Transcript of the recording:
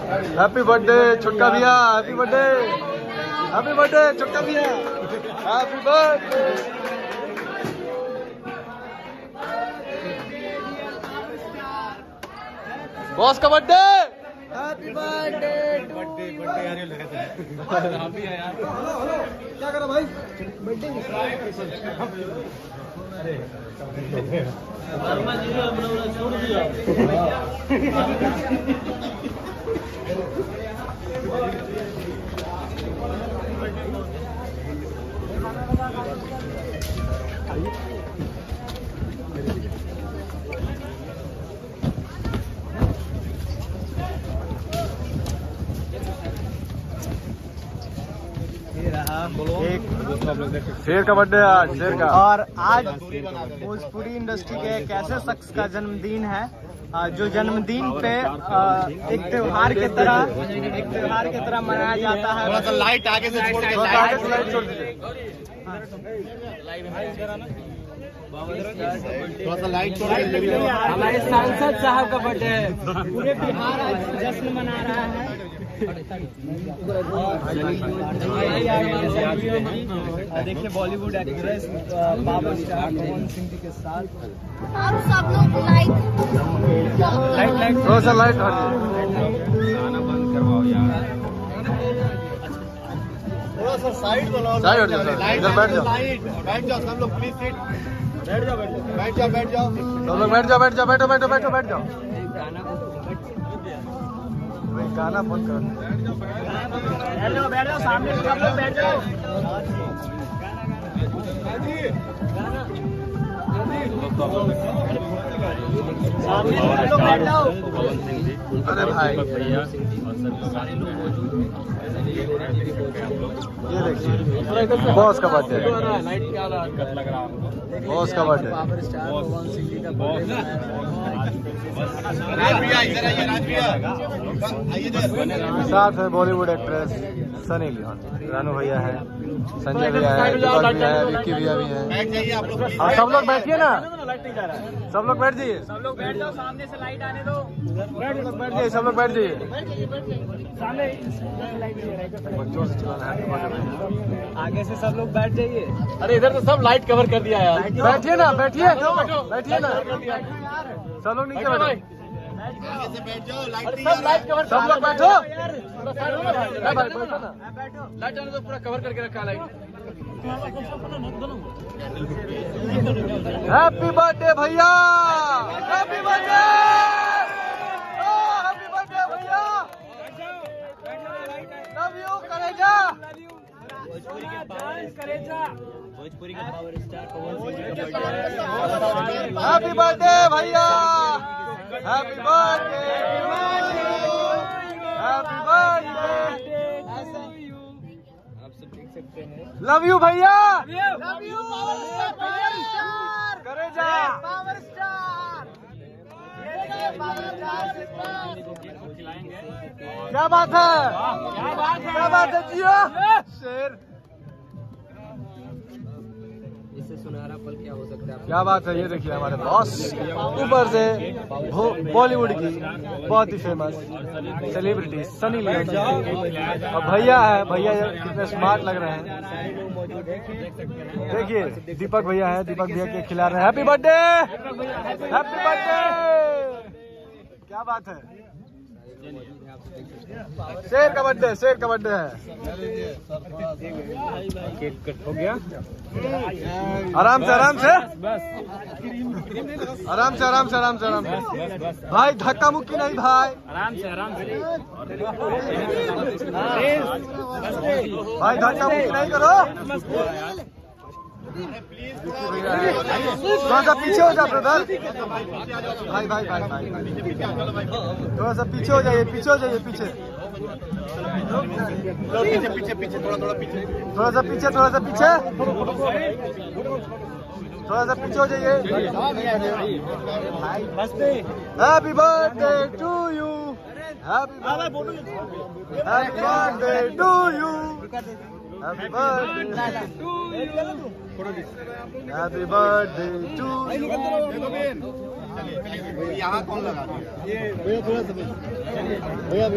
Happy birthday छोटका भैया, happy birthday छोटका भैया, हैप्पी बर्थडे। बॉस का बर्थडे, हैप्पी बर्थडे क्या करा भाई बर्थडे छोड़ दिया। शेर का बर्थडे आज, शेर का। और आज भोजपुरी इंडस्ट्री के एक ऐसे शख्स का जन्मदिन है जो जन्मदिन पे एक त्योहार के तरह मनाया जाता है। थोड़ा सा लाइट आगे से छोड़ दीजिए, थोड़ा सा लाइट छोड़ दीजिए। हमारे सांसद साहब का बर्थडे है, पूरे बिहार आज जश्न मना रहा है। देखिए बॉलीवुड एक्ट्रेस बाबर स्टार पवन सिंह जी के साथ आप सब लोग लाइक थोड़ा सा लाइट बंद करवाओ यार, थोड़ा सा साइड बनाओ, साइड हो जाओ, इधर बैठ जाओ, बैठ जाओ सब लोग प्लीज सीट, बैठ जाओ सब लोग बैठ जाओ, बैठ जाओ। गाना फोन करो, बैठ जाओ सामने सब लोग बैठ जाओ। अरे भाई ये देखिए बॉस का बर्थडे, बॉस का बर्थडे। साथ है Bollywood actress Sunny Leone, Ranu भैया है, संजय भैया है, दीपक भैया है, विक्की भैया भी है। हाँ सब लोग बैठिए ना, सब लोग बैठ जाइए, सब लोग बैठ जाओ, सामने से लाइट आने दो। बैठ जाइए, सब लोग बैठ जाइए। सामने बच्चों से चलाना है, आगे से सब लोग बैठ जाइए। अरे इधर तो सब लाइट कवर कर दिया यार। बैठिए ना, बैठिए ना, सब लोग नीचे बैठो, सब लाइट कवर, सब लोग बैठो, लाइट आने तो पूरा कवर करके रखा लाइट। हैप्पी बर्थडे भैया, हैप्पी बर्थडे, हैप्पी बर्थडे भैया, लव यू कलेजा। भोजपुरी के पावर स्टार पवन सिंह जी का हैप्पी बर्थडे भैया, हैप्पी बर्थडे, हैप्पी बर्थडे, आप सब देख सकते हैं। लव यू भैया, लव यू पावर स्टार कलेजा। Power star. क्या बात है, क्या बात है जियो शेर। इससे सुनहरा पल क्या हो सकता है? क्या बात है, ये देखिए हमारे बॉस ऊपर से बॉलीवुड की बहुत ही फेमस सेलिब्रिटी सनी लियोन जी और भैया है, भैया कितने स्मार्ट लग रहे हैं। देखिए दीपक भैया है, दीपक भैया के खिला रहे हैं हैप्पी बर्थडे, हैप्पी बर्थडे। क्या बात है, शेर का बर्थडे, शेर का बर्थडे है। केक कट हो गया, आराम से, आराम से, आराम से, आराम से, आराम से, आराम से भाई, धक्का मुक्की नहीं भाई, आराम से भाई धक्का मुक्की नहीं करो। थोड़ा सा पीछे हो जा ब्रदर, भाई भाई भाई भाई, थोड़ा सा पीछे हो जाइए, पीछे हो जाइए, पीछे पीछे पीछे, थोड़ा पीछे, थोड़ा सा पीछे, थोड़ा सा पीछे, थोड़ा सा पीछे हो जाइए। Happy birthday to you, happy birthday to you, happy birthday, happy birthday to you. यहाँ कौन लगा दिया? भैया थोड़ा सा भैया